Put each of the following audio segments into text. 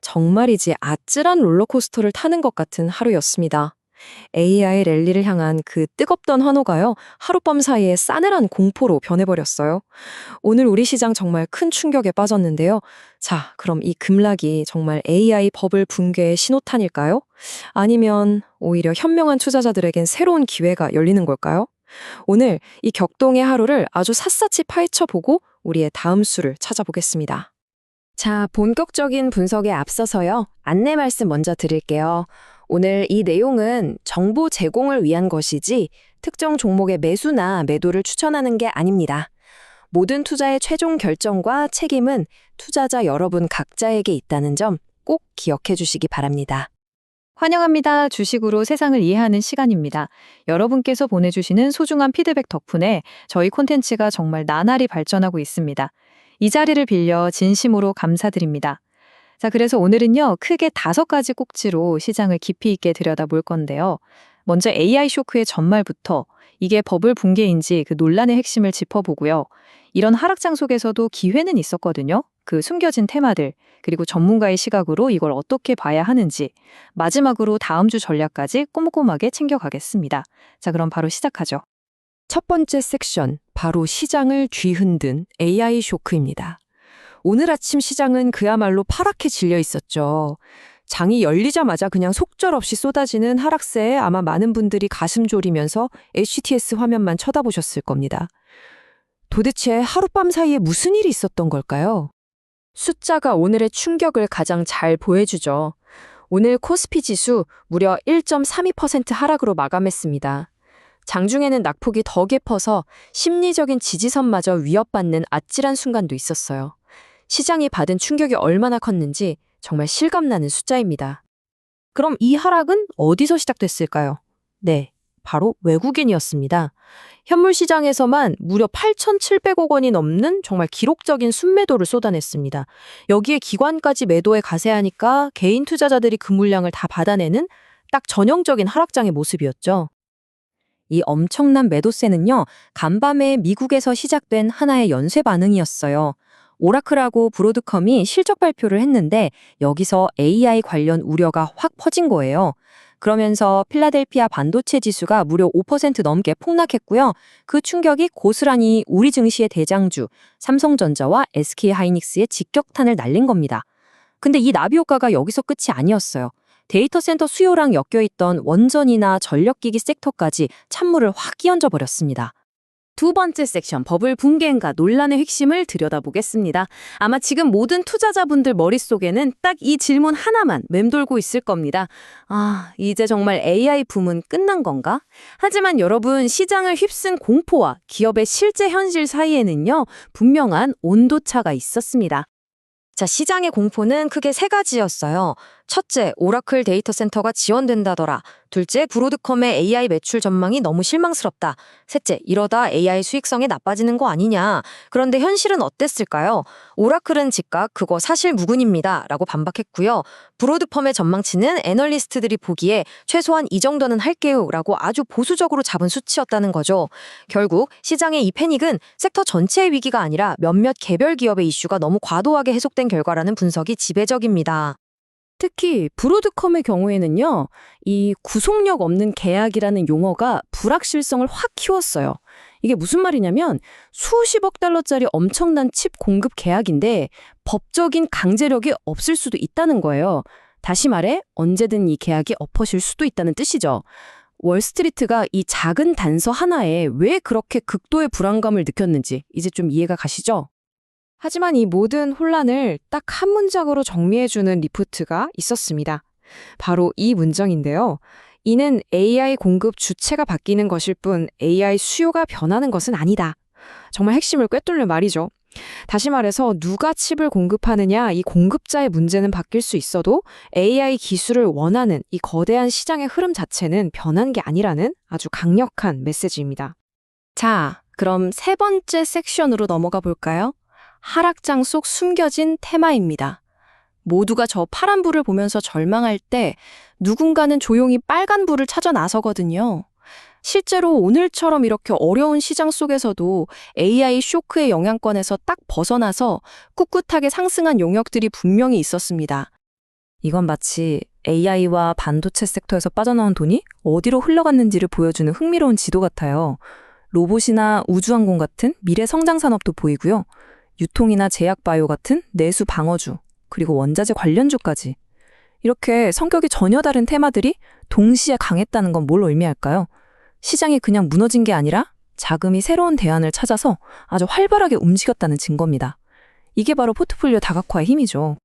정말이지 아찔한 롤러코스터를 타는 것 같은 하루였습니다. AI 랠리를 향한 그 뜨겁던 환호가요, 하룻밤 사이에 싸늘한 공포로 변해버렸어요. 오늘 우리 시장 정말 큰 충격에 빠졌는데요. 자, 그럼 이 급락이 정말 AI 버블 붕괴의 신호탄일까요? 아니면 오히려 현명한 투자자들에겐 새로운 기회가 열리는 걸까요? 오늘 이 격동의 하루를 아주 샅샅이 파헤쳐보고 우리의 다음 수를 찾아보겠습니다. 자, 본격적인 분석에 앞서서요. 안내 말씀 먼저 드릴게요. 오늘 이 내용은 정보 제공을 위한 것이지 특정 종목의 매수나 매도를 추천하는 게 아닙니다. 모든 투자의 최종 결정과 책임은 투자자 여러분 각자에게 있다는 점 꼭 기억해 주시기 바랍니다. 환영합니다. 주식으로 세상을 이해하는 시간입니다. 여러분께서 보내주시는 소중한 피드백 덕분에 저희 콘텐츠가 정말 나날이 발전하고 있습니다. 이 자리를 빌려 진심으로 감사드립니다. 자, 그래서 오늘은요, 크게 5가지 꼭지로 시장을 깊이 있게 들여다볼 건데요. 먼저 AI 쇼크의 전말부터 이게 버블 붕괴인지 그 논란의 핵심을 짚어보고요. 이런 하락장 속에서도 기회는 있었거든요. 그 숨겨진 테마들, 그리고 전문가의 시각으로 이걸 어떻게 봐야 하는지, 마지막으로 다음 주 전략까지 꼼꼼하게 챙겨가겠습니다. 자, 그럼 바로 시작하죠. 첫 번째 섹션, 바로 시장을 뒤흔든 AI 쇼크입니다. 오늘 아침 시장은 그야말로 파랗게 질려 있었죠. 장이 열리자마자 그냥 속절없이 쏟아지는 하락세에 아마 많은 분들이 가슴 졸이면서 HTS 화면만 쳐다보셨을 겁니다. 도대체 하룻밤 사이에 무슨 일이 있었던 걸까요? 숫자가 오늘의 충격을 가장 잘 보여주죠. 오늘 코스피 지수 무려 1.32% 하락으로 마감했습니다. 장중에는 낙폭이 더 깊어서 심리적인 지지선마저 위협받는 아찔한 순간도 있었어요. 시장이 받은 충격이 얼마나 컸는지 정말 실감나는 숫자입니다. 그럼 이 하락은 어디서 시작됐을까요? 네, 바로 외국인이었습니다. 현물 시장에서만 무려 8,700억 원이 넘는 정말 기록적인 순매도를 쏟아냈습니다. 여기에 기관까지 매도에 가세하니까 개인 투자자들이 그 물량을 다 받아내는 딱 전형적인 하락장의 모습이었죠. 이 엄청난 매도세는요, 간밤에 미국에서 시작된 하나의 연쇄 반응이었어요. 오라클하고 브로드컴이 실적 발표를 했는데 여기서 AI 관련 우려가 확 퍼진 거예요. 그러면서 필라델피아 반도체 지수가 무려 5% 넘게 폭락했고요. 그 충격이 고스란히 우리 증시의 대장주 삼성전자와 SK하이닉스의 직격탄을 날린 겁니다. 근데 이 나비 효과가 여기서 끝이 아니었어요. 데이터 센터 수요랑 엮여있던 원전이나 전력기기 섹터까지 찬물을 확 끼얹어 버렸습니다. 두 번째 섹션, 버블 붕괴인가 논란의 핵심을 들여다보겠습니다. 아마 지금 모든 투자자분들 머릿속에는 딱 이 질문 하나만 맴돌고 있을 겁니다. 아, 이제 정말 AI 붐은 끝난 건가? 하지만 여러분, 시장을 휩쓴 공포와 기업의 실제 현실 사이에는요, 분명한 온도차가 있었습니다. 자, 시장의 공포는 크게 3가지였어요. 첫째, 오라클 데이터 센터가 지원된다더라. 둘째, 브로드컴의 AI 매출 전망이 너무 실망스럽다. 셋째, 이러다 AI 수익성이 나빠지는 거 아니냐. 그런데 현실은 어땠을까요? 오라클은 즉각 그거 사실 무근입니다 라고 반박했고요. 브로드컴의 전망치는 애널리스트들이 보기에 최소한 이 정도는 할게요 라고 아주 보수적으로 잡은 수치였다는 거죠. 결국 시장의 이 패닉은 섹터 전체의 위기가 아니라 몇몇 개별 기업의 이슈가 너무 과도하게 해석된 결과라는 분석이 지배적입니다. 특히 브로드컴의 경우에는요, 이 구속력 없는 계약이라는 용어가 불확실성을 확 키웠어요. 이게 무슨 말이냐면 수십억 달러짜리 엄청난 칩 공급 계약인데 법적인 강제력이 없을 수도 있다는 거예요. 다시 말해 언제든 이 계약이 엎어질 수도 있다는 뜻이죠. 월스트리트가 이 작은 단서 하나에 왜 그렇게 극도의 불안감을 느꼈는지 이제 좀 이해가 가시죠? 하지만 이 모든 혼란을 딱 한 문장으로 정리해주는 리포트가 있었습니다. 바로 이 문장인데요. 이는 AI 공급 주체가 바뀌는 것일 뿐 AI 수요가 변하는 것은 아니다. 정말 핵심을 꿰뚫는 말이죠. 다시 말해서 누가 칩을 공급하느냐 이 공급자의 문제는 바뀔 수 있어도 AI 기술을 원하는 이 거대한 시장의 흐름 자체는 변한 게 아니라는 아주 강력한 메시지입니다. 자, 그럼 3번째 섹션으로 넘어가 볼까요? 하락장 속 숨겨진 테마입니다. 모두가 저 파란 불을 보면서 절망할 때 누군가는 조용히 빨간 불을 찾아 나서거든요. 실제로 오늘처럼 이렇게 어려운 시장 속에서도 AI 쇼크의 영향권에서 딱 벗어나서 꿋꿋하게 상승한 용역들이 분명히 있었습니다. 이건 마치 AI와 반도체 섹터에서 빠져나온 돈이 어디로 흘러갔는지를 보여주는 흥미로운 지도 같아요. 로봇이나 우주항공 같은 미래 성장 산업도 보이고요. 유통이나 제약 바이오 같은 내수 방어주, 그리고 원자재 관련주까지. 이렇게 성격이 전혀 다른 테마들이 동시에 강했다는 건 뭘 의미할까요? 시장이 그냥 무너진 게 아니라 자금이 새로운 대안을 찾아서 아주 활발하게 움직였다는 증거입니다. 이게 바로 포트폴리오 다각화의 힘이죠.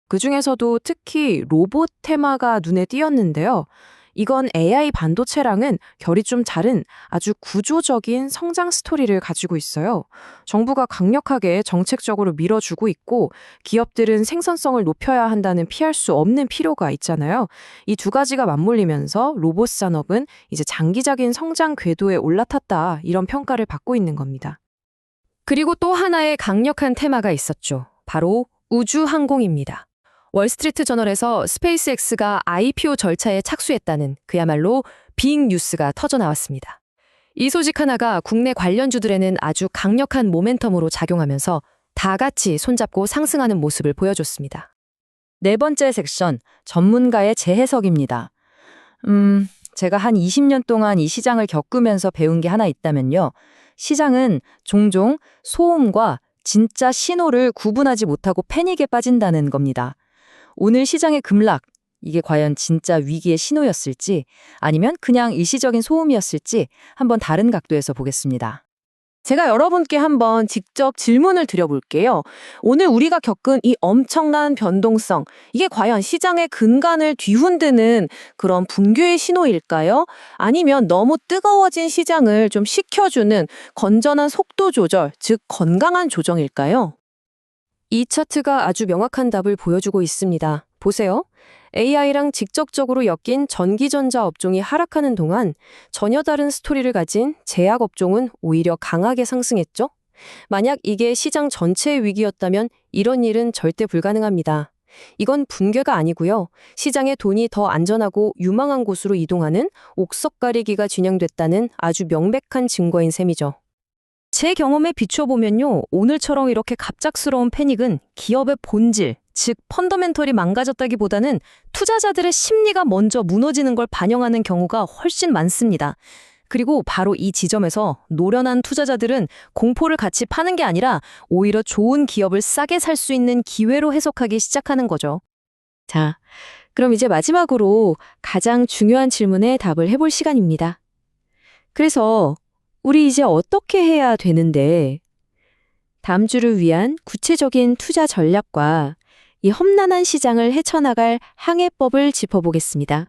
그중에서도 특히 로봇 테마가 눈에 띄었는데요. 이건 AI 반도체랑은 결이 좀 다른 아주 구조적인 성장 스토리를 가지고 있어요. 정부가 강력하게 정책적으로 밀어주고 있고 기업들은 생산성을 높여야 한다는 피할 수 없는 필요가 있잖아요. 이 두 가지가 맞물리면서 로봇 산업은 이제 장기적인 성장 궤도에 올라탔다, 이런 평가를 받고 있는 겁니다. 그리고 또 하나의 강력한 테마가 있었죠. 바로 우주항공입니다. 월스트리트 저널에서 스페이스X가 IPO 절차에 착수했다는 그야말로 빅 뉴스가 터져 나왔습니다. 이 소식 하나가 국내 관련주들에는 아주 강력한 모멘텀으로 작용하면서 다 같이 손잡고 상승하는 모습을 보여줬습니다. 네 번째 섹션, 전문가의 재해석입니다. 제가 한 20년 동안 이 시장을 겪으면서 배운 게 하나 있다면요. 시장은 종종 소음과 진짜 신호를 구분하지 못하고 패닉에 빠진다는 겁니다. 오늘 시장의 급락, 이게 과연 진짜 위기의 신호였을지 아니면 그냥 일시적인 소음이었을지 한번 다른 각도에서 보겠습니다. 제가 여러분께 한번 직접 질문을 드려볼게요. 오늘 우리가 겪은 이 엄청난 변동성, 이게 과연 시장의 근간을 뒤흔드는 그런 붕괴의 신호일까요? 아니면 너무 뜨거워진 시장을 좀 식혀주는 건전한 속도 조절, 즉 건강한 조정일까요? 이 차트가 아주 명확한 답을 보여주고 있습니다. 보세요. AI랑 직접적으로 엮인 전기전자 업종이 하락하는 동안 전혀 다른 스토리를 가진 제약 업종은 오히려 강하게 상승했죠? 만약 이게 시장 전체의 위기였다면 이런 일은 절대 불가능합니다. 이건 붕괴가 아니고요. 시장의 돈이 더 안전하고 유망한 곳으로 이동하는 옥석 가리기가 진행됐다는 아주 명백한 증거인 셈이죠. 제 경험에 비춰보면요, 오늘처럼 이렇게 갑작스러운 패닉은 기업의 본질, 즉 펀더멘털이 망가졌다기보다는 투자자들의 심리가 먼저 무너지는 걸 반영하는 경우가 훨씬 많습니다. 그리고 바로 이 지점에서 노련한 투자자들은 공포를 같이 파는 게 아니라 오히려 좋은 기업을 싸게 살 수 있는 기회로 해석하기 시작하는 거죠. 자, 그럼 이제 마지막으로 가장 중요한 질문에 답을 해볼 시간입니다. 그래서 우리 이제 어떻게 해야 되는데, 다음 주를 위한 구체적인 투자 전략과 이 험난한 시장을 헤쳐나갈 항해법을 짚어보겠습니다.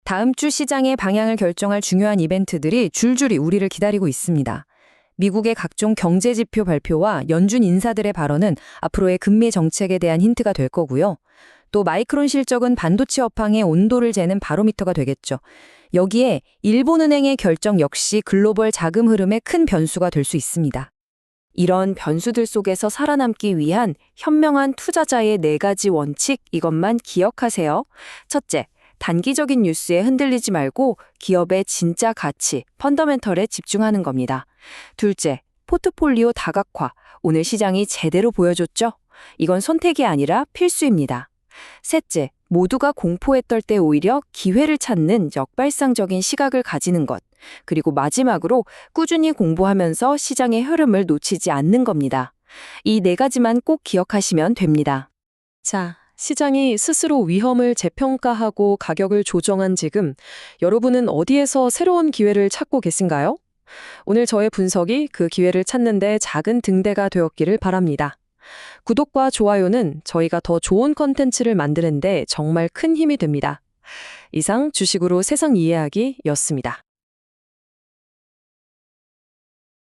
다음 주 시장의 방향을 결정할 중요한 이벤트들이 줄줄이 우리를 기다리고 있습니다. 미국의 각종 경제 지표 발표와 연준 인사들의 발언은 앞으로의 금리 정책에 대한 힌트가 될 거고요. 또 마이크론 실적은 반도체 업황의 온도를 재는 바로미터가 되겠죠. 여기에 일본은행의 결정 역시 글로벌 자금 흐름의 큰 변수가 될 수 있습니다. 이런 변수들 속에서 살아남기 위한 현명한 투자자의 4가지 원칙, 이것만 기억하세요. 첫째, 단기적인 뉴스에 흔들리지 말고 기업의 진짜 가치, 펀더멘털에 집중하는 겁니다. 둘째, 포트폴리오 다각화. 오늘 시장이 제대로 보여줬죠? 이건 선택이 아니라 필수입니다. 셋째, 모두가 공포에 떨 때 오히려 기회를 찾는 역발상적인 시각을 가지는 것. 그리고 마지막으로 꾸준히 공부하면서 시장의 흐름을 놓치지 않는 겁니다. 이 4가지만 꼭 기억하시면 됩니다. 자, 시장이 스스로 위험을 재평가하고 가격을 조정한 지금 여러분은 어디에서 새로운 기회를 찾고 계신가요? 오늘 저의 분석이 그 기회를 찾는 데 작은 등대가 되었기를 바랍니다. 구독과 좋아요는 저희가 더 좋은 컨텐츠를 만드는 데 정말 큰 힘이 됩니다. 이상 주식으로 세상 이해하기였습니다.